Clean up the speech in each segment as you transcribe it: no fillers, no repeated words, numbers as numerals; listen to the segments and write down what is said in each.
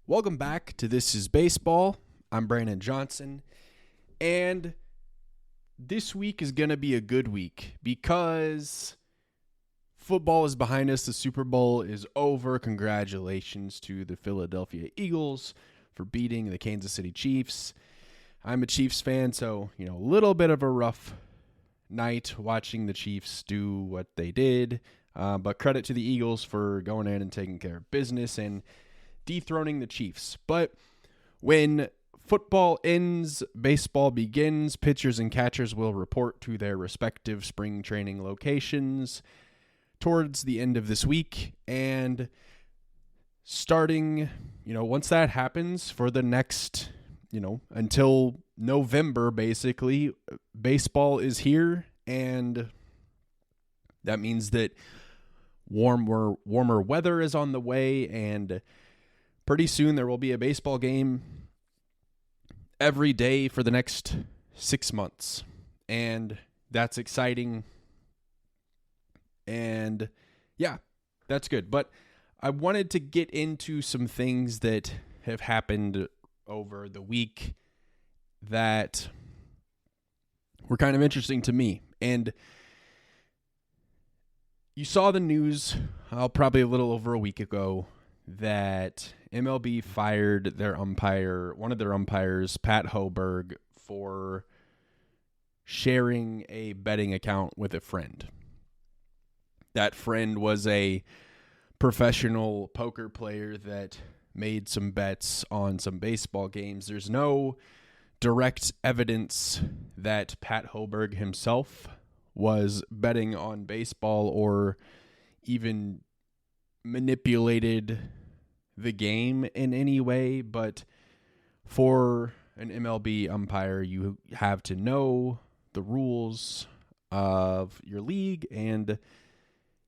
Welcome back to This is Baseball. I'm Brandon Johnson, and this week is going to be a good week because football is behind us. The Super Bowl is over. Congratulations to the Philadelphia Eagles for beating the Kansas City Chiefs. I'm a Chiefs fan, so, a little bit of a rough night watching the Chiefs do what they did, but credit to the Eagles for going in and taking care of business and dethroning the Chiefs. But when football ends, baseball begins. Pitchers and catchers will report to their respective spring training locations towards the end of this week. And starting, once that happens for the next, until November, basically, baseball is here. And that means that warmer weather is on the way, and pretty soon there will be a baseball game every day for the next 6 months. And that's exciting. And yeah, that's good. But I wanted to get into some things that have happened over the week that were kind of interesting to me. And you saw the news probably a little over a week ago that MLB fired one of their umpires, Pat Hoberg, for sharing a betting account with a friend. That friend was a professional poker player that made some bets on some baseball games. There's no direct evidence that Pat Hoberg himself was betting on baseball or even manipulated the game in any way, but for an MLB umpire, you have to know the rules of your league, and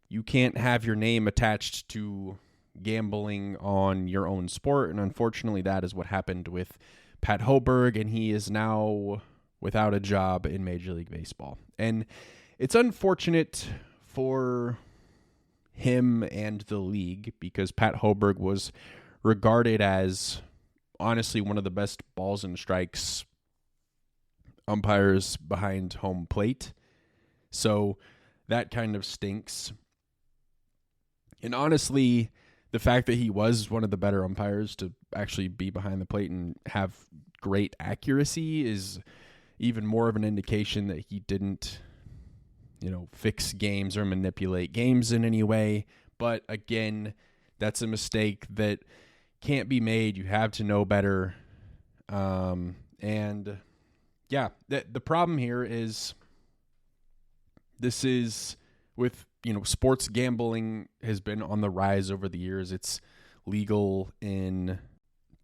you can't have your name attached to gambling on your own sport. And unfortunately, that is what happened with Pat Hoberg, and he is now without a job in Major League Baseball. And it's unfortunate for him and the league because Pat Hoberg was regarded as honestly one of the best balls and strikes umpires behind home plate. So that kind of stinks. And honestly, the fact that he was one of the better umpires to actually be behind the plate and have great accuracy is even more of an indication that he didn't fix games or manipulate games in any way. But again, that's a mistake that can't be made. You have to know better. And yeah, the problem here is this is with, sports gambling has been on the rise over the years. It's legal in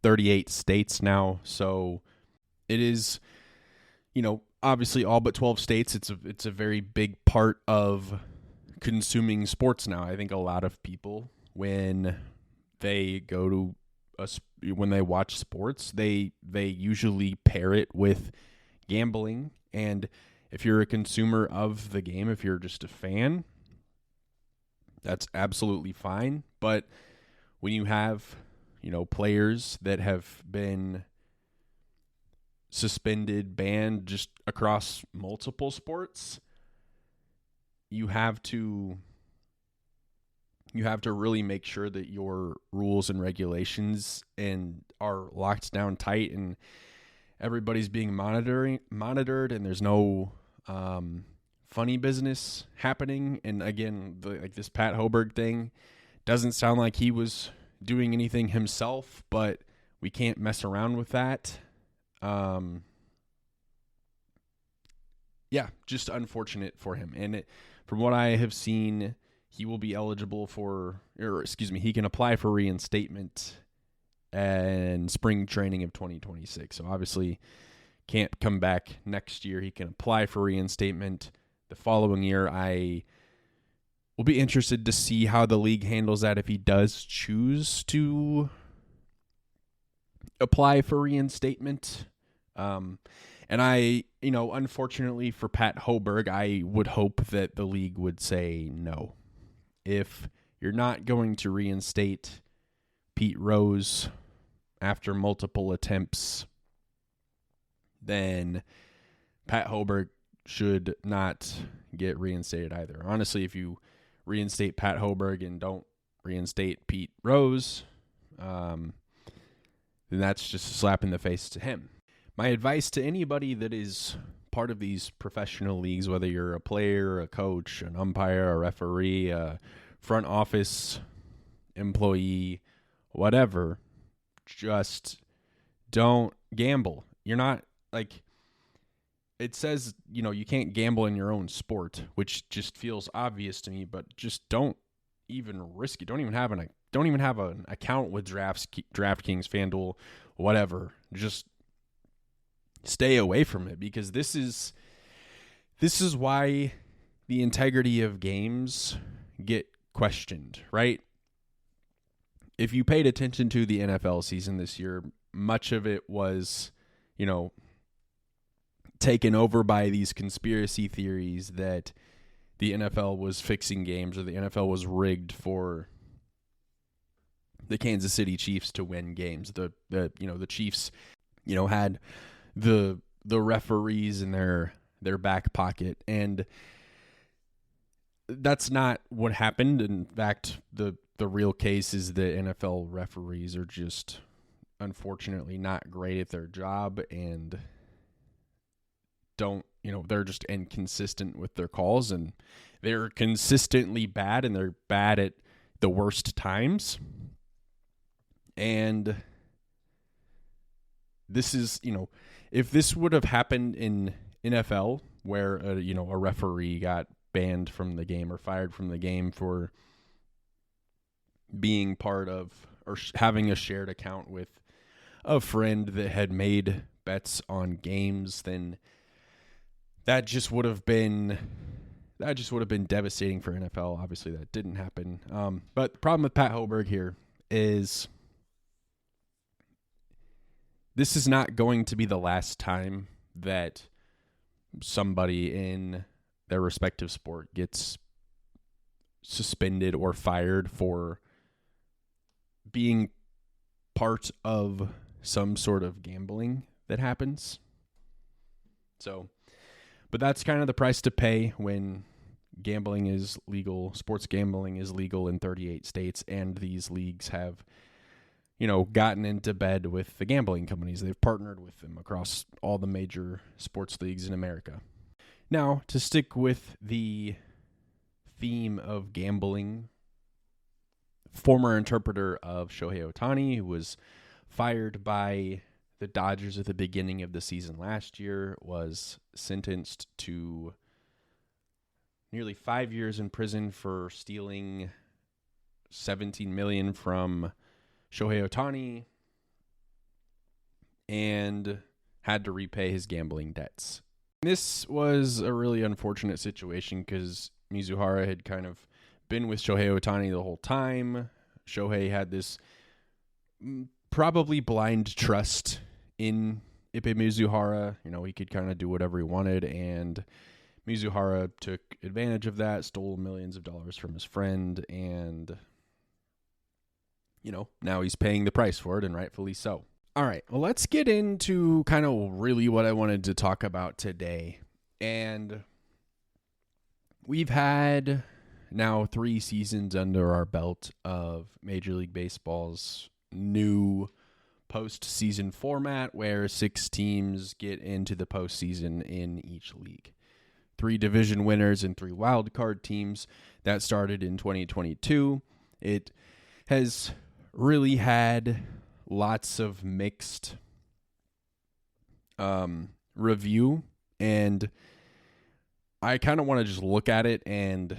38 states now. So it is, obviously all but 12 states. It's a very big part of consuming sports now. I think a lot of people, when they go to when they watch sports, they usually pair it with gambling. And if you're a consumer of the game, if you're just a fan, that's absolutely fine. But when you have, players that have been suspended, banned just across multiple sports, you have to really make sure that your rules and regulations are locked down tight, and everybody's being monitored, and there's no funny business happening. And again, this Pat Hoberg thing doesn't sound like he was doing anything himself, but we can't mess around with that. Just unfortunate for him. And from what I have seen, he will be eligible he can apply for reinstatement and spring training of 2026. So obviously can't come back next year. He can apply for reinstatement the following year. I will be interested to see how the league handles that if he does choose to apply for reinstatement. And I, unfortunately for Pat Hoberg, I would hope that the league would say no. If you're not going to reinstate Pete Rose, after multiple attempts, then Pat Hoberg should not get reinstated either. Honestly, if you reinstate Pat Hoberg and don't reinstate Pete Rose, then that's just a slap in the face to him. My advice to anybody that is part of these professional leagues, whether you're a player, a coach, an umpire, a referee, a front office employee, whatever, just don't gamble. You're not, like, it says, you can't gamble in your own sport, which just feels obvious to me, but just don't even risk it. Don't even have an account with DraftKings, FanDuel, whatever. Just stay away from it, because this is why the integrity of games get questioned, right? If you paid attention to the NFL season this year, much of it was, taken over by these conspiracy theories that the NFL was fixing games or the NFL was rigged for the Kansas City Chiefs to win games. The Chiefs, had the referees in their back pocket, and that's not what happened. In fact, the real case is the NFL referees are just unfortunately not great at their job and they're just inconsistent with their calls, and they're consistently bad, and they're bad at the worst times. And this is, if this would have happened in NFL, where a referee got banned from the game or fired from the game for being part of or having a shared account with a friend that had made bets on games, then that just would have been devastating for NFL. Obviously, that didn't happen. But the problem with Pat Hoberg here is this is not going to be the last time that somebody in their respective sport gets suspended or fired for being part of some sort of gambling that happens. But that's kind of the price to pay when gambling is legal. Sports gambling is legal in 38 states, and these leagues have, gotten into bed with the gambling companies. They've partnered with them across all the major sports leagues in America. Now, to stick with the theme of gambling, former interpreter of Shohei Ohtani, who was fired by the Dodgers at the beginning of the season last year, was sentenced to nearly 5 years in prison for stealing $17 million from Shohei Ohtani and had to repay his gambling debts. This was a really unfortunate situation because Mizuhara had kind of been with Shohei Ohtani the whole time. Shohei had this probably blind trust in Ippei Mizuhara. He could kind of do whatever he wanted, and Mizuhara took advantage of that, stole millions of dollars from his friend, and now he's paying the price for it, and rightfully so. All right, well, let's get into kind of really what I wanted to talk about today. And we've had now 3 seasons under our belt of Major League Baseball's new postseason format, where 6 teams get into the postseason in each league. 3 division winners and 3 wild card teams. That started in 2022. It has really had lots of mixed review, and I kind of want to just look at it and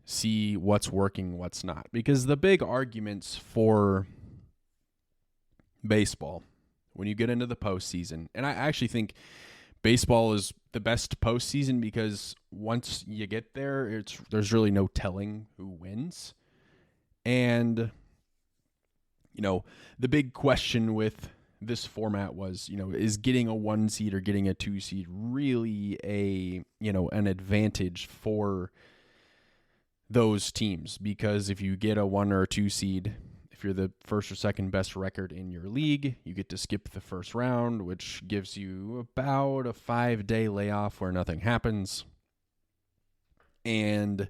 see what's working, what's not. Because the big arguments for baseball, when you get into the postseason, and I actually think baseball is the best postseason because once you get there, there's really no telling who wins. And the big question with this format was, is getting a 1 seed or getting a 2 seed really an advantage for those teams? Because if you get a 1 or a 2 seed, if you're the first or second best record in your league, you get to skip the first round, which gives you about a 5-day layoff where nothing happens. And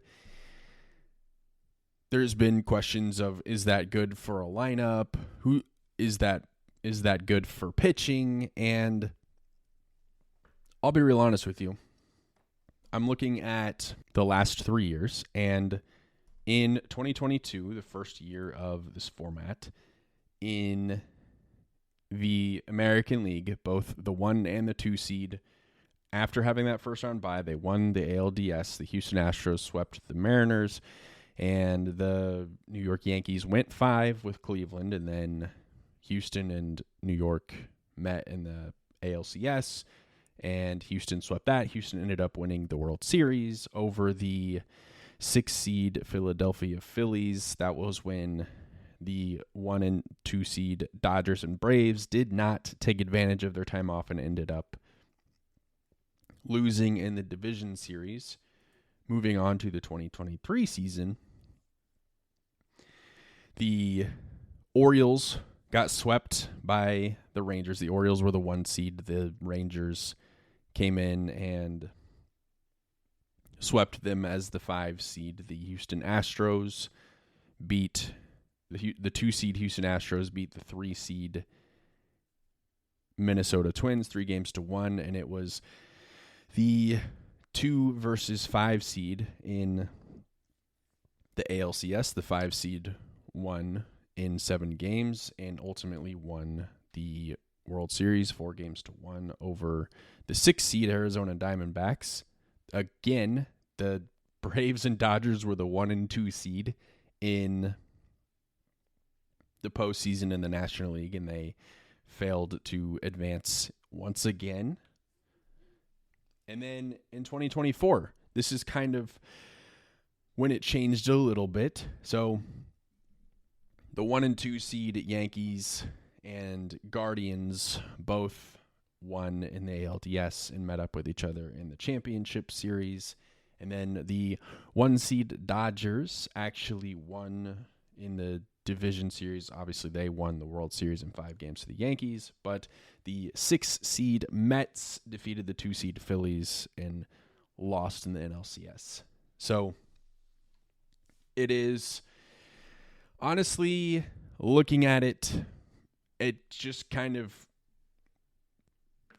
there's been questions of, is that good for a lineup? Who is that good for pitching? And I'll be real honest with you. I'm looking at the last 3 years, and in 2022, the first year of this format, in the American League, both the 1 and the 2 seed, after having that first round bye, they won the ALDS. The Houston Astros swept the Mariners, and the New York Yankees went 5 with Cleveland, and then Houston and New York met in the ALCS, and Houston swept that. Houston ended up winning the World Series over the 6 seed Philadelphia Phillies. That was when the 1 and 2 seed Dodgers and Braves did not take advantage of their time off and ended up losing in the division series. Moving on to the 2023 season, the Orioles got swept by the Rangers. The Orioles were the 1 seed. The Rangers came in and swept them as the 5 seed. The Houston Astros beat the 2 seed Houston Astros beat the 3 seed Minnesota Twins 3-1, and it was the 2 versus 5 seed in the ALCS. The 5 seed won in 7 games and ultimately won the World Series 4-1 over the 6 seed Arizona Diamondbacks. Again, the Braves and Dodgers were the 1 and 2 seed in the postseason in the National League, and they failed to advance once again. And then in 2024, this is kind of when it changed a little bit. So the 1 and 2 seed Yankees and Guardians both won in the ALDS and met up with each other in the championship series. And then the 1 seed Dodgers actually won in the division series. Obviously, they won the World Series in 5 games to the Yankees, but the 6 seed Mets defeated the 2 seed Phillies and lost in the NLCS. So it is, honestly, looking at it, it's just kind of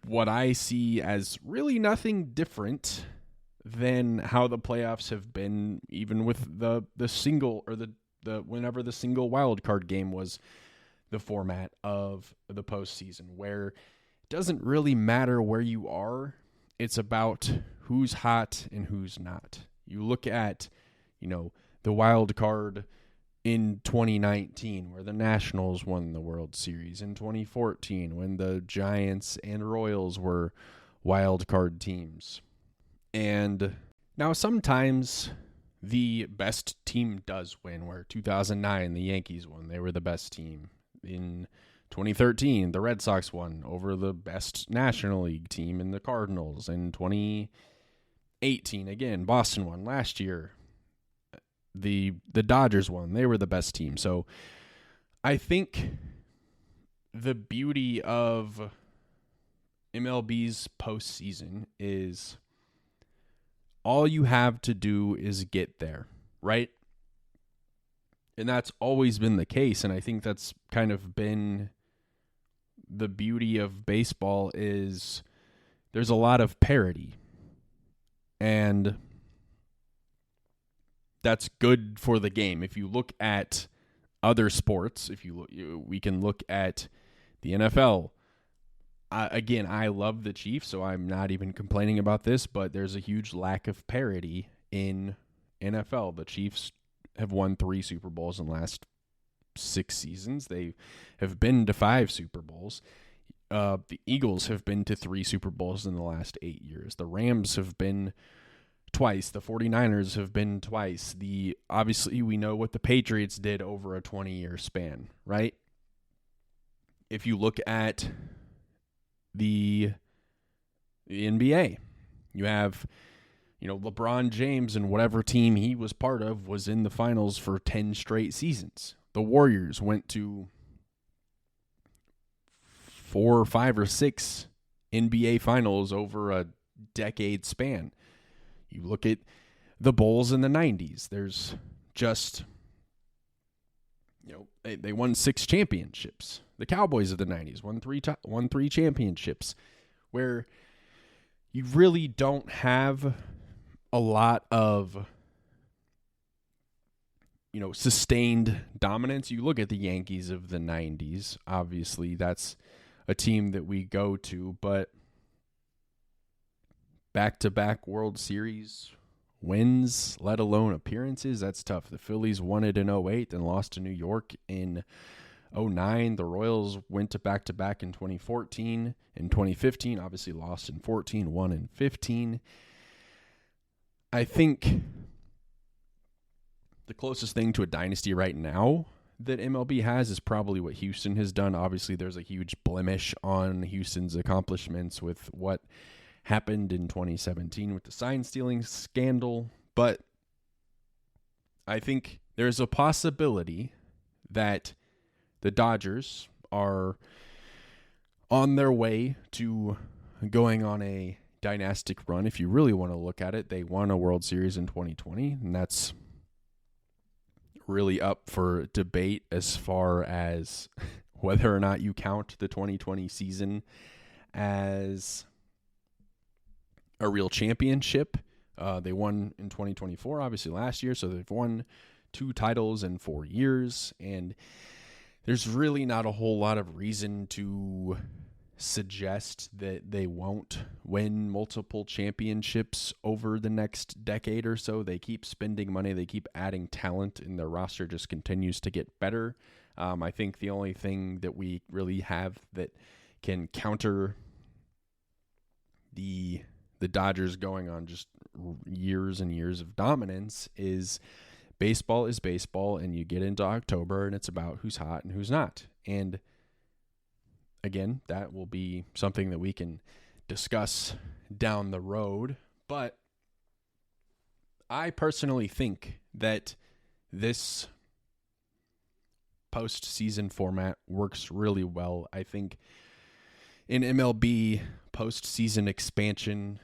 what I see as really nothing different than how the playoffs have been, even with the single or the whenever the single wild card game was the format of the postseason, where it doesn't really matter where you are. It's about who's hot and who's not. You look at, the wild card in 2019, where the Nationals won the World Series, in 2014, when the Giants and Royals were wild card teams. And now sometimes the best team does win, where 2009, the Yankees won. They were the best team. In 2013, the Red Sox won over the best National League team in the Cardinals. In 2018, again, Boston won. Last year, the Dodgers won. They were the best team. So I think the beauty of MLB's postseason is all you have to do is get there, right? And that's always been the case, and I think that's kind of been the beauty of baseball is there's a lot of parity. And that's good for the game. If you look at other sports, we can look at the NFL. Again, I love the Chiefs, so I'm not even complaining about this, but there's a huge lack of parity in NFL. The Chiefs have won 3 Super Bowls in the last 6 seasons. They have been to 5 Super Bowls. The Eagles have been to 3 Super Bowls in the last 8 years. The Rams have been twice. The 49ers have been twice. Obviously, we know what the Patriots did over a 20-year span, right? If you look at the NBA, you have, LeBron James and whatever team he was part of was in the finals for 10 straight seasons. The Warriors went to 4, 5, or 6 NBA finals over a decade span. You look at the Bulls in the 90s. There's just, they won 6 championships. The Cowboys of the 90s won three championships, where you really don't have a lot of sustained dominance. You look at the Yankees of the 90s. Obviously, that's a team that we go to, but back-to-back World Series wins, let alone appearances, that's tough. The Phillies won it in 2008 and lost to New York in 2009. The Royals went to back-to-back in 2014. In 2015, obviously lost in 14, won in 15. I think the closest thing to a dynasty right now that MLB has is probably what Houston has done. Obviously, there's a huge blemish on Houston's accomplishments with what happened in 2017 with the sign stealing scandal, but I think there's a possibility that the Dodgers are on their way to going on a dynastic run. If you really want to look at it, they won a World Series in 2020, and that's really up for debate as far as whether or not you count the 2020 season as a real championship. They won in 2024, obviously last year, so they've won 2 titles in 4 years, and there's really not a whole lot of reason to suggest that they won't win multiple championships over the next decade or so. They keep spending money, they keep adding talent, and their roster just continues to get better. I think the only thing that we really have that can counter the Dodgers going on just years and years of dominance is baseball, and you get into October and it's about who's hot and who's not. And again, that will be something that we can discuss down the road. But I personally think that this postseason format works really well. I think in MLB, postseason expansion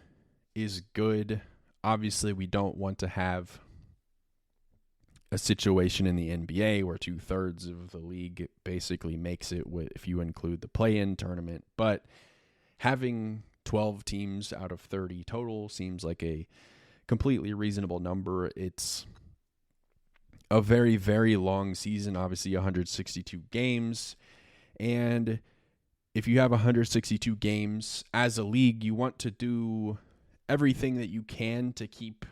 is good. Obviously, we don't want to have a situation in the NBA where 2/3 of the league basically makes it if you include the play-in tournament. But having 12 teams out of 30 total seems like a completely reasonable number. It's a very, very long season, obviously 162 games. And if you have 162 games as a league, you want to do everything that you can to keep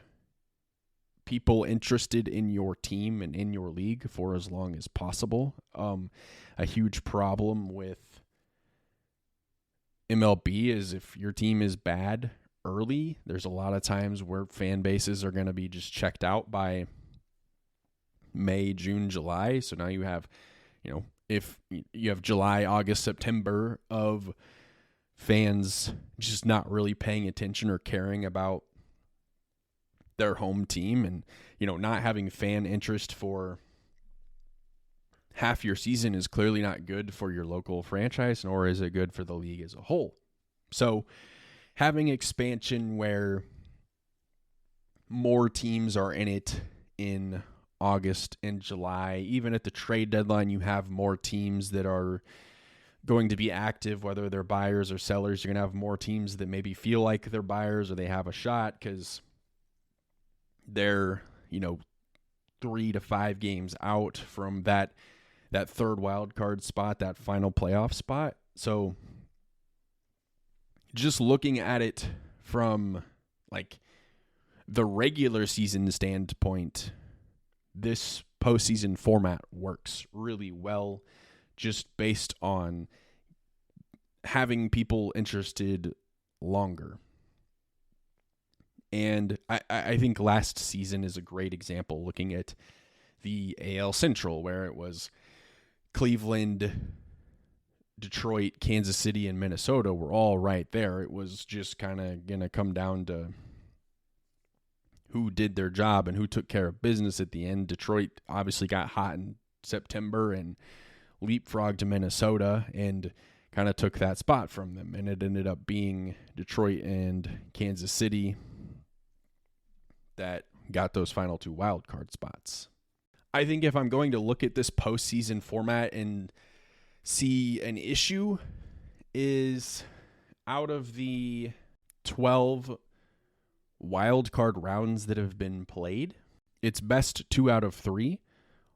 people interested in your team and in your league for as long as possible. A huge problem with MLB is if your team is bad early, there's a lot of times where fan bases are going to be just checked out by May, June, July. So now you have, if you have July, August, September of fans just not really paying attention or caring about their home team, and not having fan interest for half your season is clearly not good for your local franchise, nor is it good for the league as a whole. So having expansion where more teams are in it in August and July, even at the trade deadline, you have more teams that are going to be active, whether they're buyers or sellers. You're going to have more teams that maybe feel like they're buyers or they have a shot because they're 3 to 5 games out from that third wild card spot, that final playoff spot. So just looking at it from like the regular season standpoint, this postseason format works really well, just based on having people interested longer. And I think last season is a great example, looking at the AL Central, where it was Cleveland, Detroit, Kansas City, and Minnesota were all right there. It was just kind of going to come down to who did their job and who took care of business at the end. Detroit obviously got hot and September and leapfrogged Minnesota and kind of took that spot from them. And it ended up being Detroit and Kansas City that got those final 2 wild card spots. I think if I'm going to look at this postseason format and see an issue, is out of the 12 wild card rounds that have been played, it's best 2 out of 3.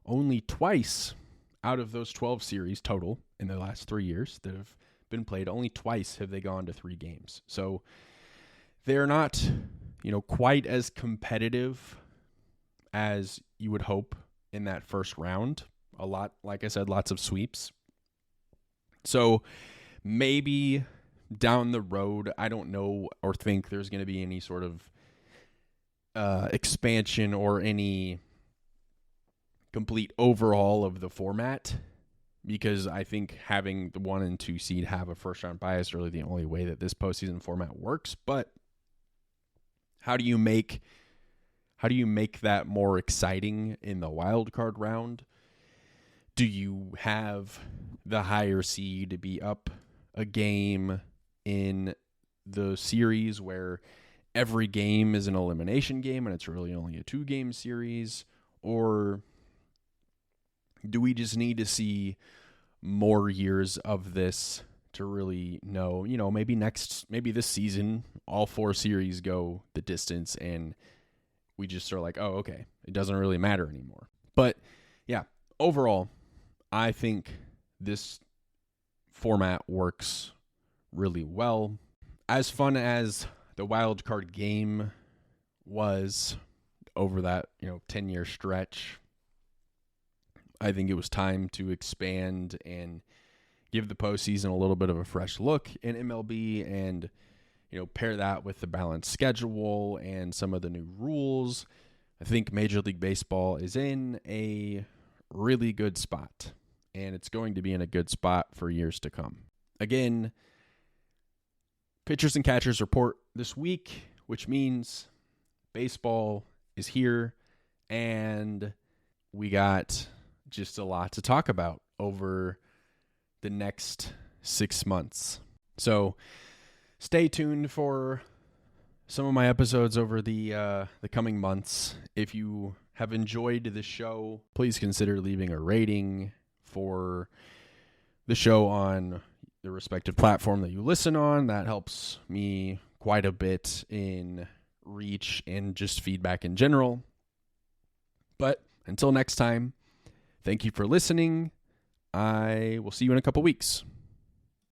Only twice out of those 12 series total in the last 3 years that have been played, only twice have they gone to 3 games. So they're not, quite as competitive as you would hope in that first round. A lot, like I said, lots of sweeps. So maybe down the road, I don't know or think there's going to be any sort of expansion or any complete overhaul of the format, because I think having the 1 and 2 seed have a first round bye is really the only way that this postseason format works. But how do you make that more exciting in the wild card round? Do you have the higher seed be up a game in the series where every game is an elimination game and it's really only a 2-game series? Or do we just need to see more years of this to really know, maybe this season, all 4 series go the distance and we just are like, oh, okay, it doesn't really matter anymore. But yeah, overall, I think this format works really well. As fun as the wild card game was over that, 10-year stretch, I think it was time to expand and give the postseason a little bit of a fresh look in MLB and, pair that with the balanced schedule and some of the new rules. I think Major League Baseball is in a really good spot, and it's going to be in a good spot for years to come. Again, pitchers and catchers report this week, which means baseball is here, and we got just a lot to talk about over the next 6 months. So stay tuned for some of my episodes over the coming months. If you have enjoyed the show, please consider leaving a rating for the show on the respective platform that you listen on. That helps me quite a bit in reach and just feedback in general. But until next time, thank you for listening. I will see you in a couple weeks.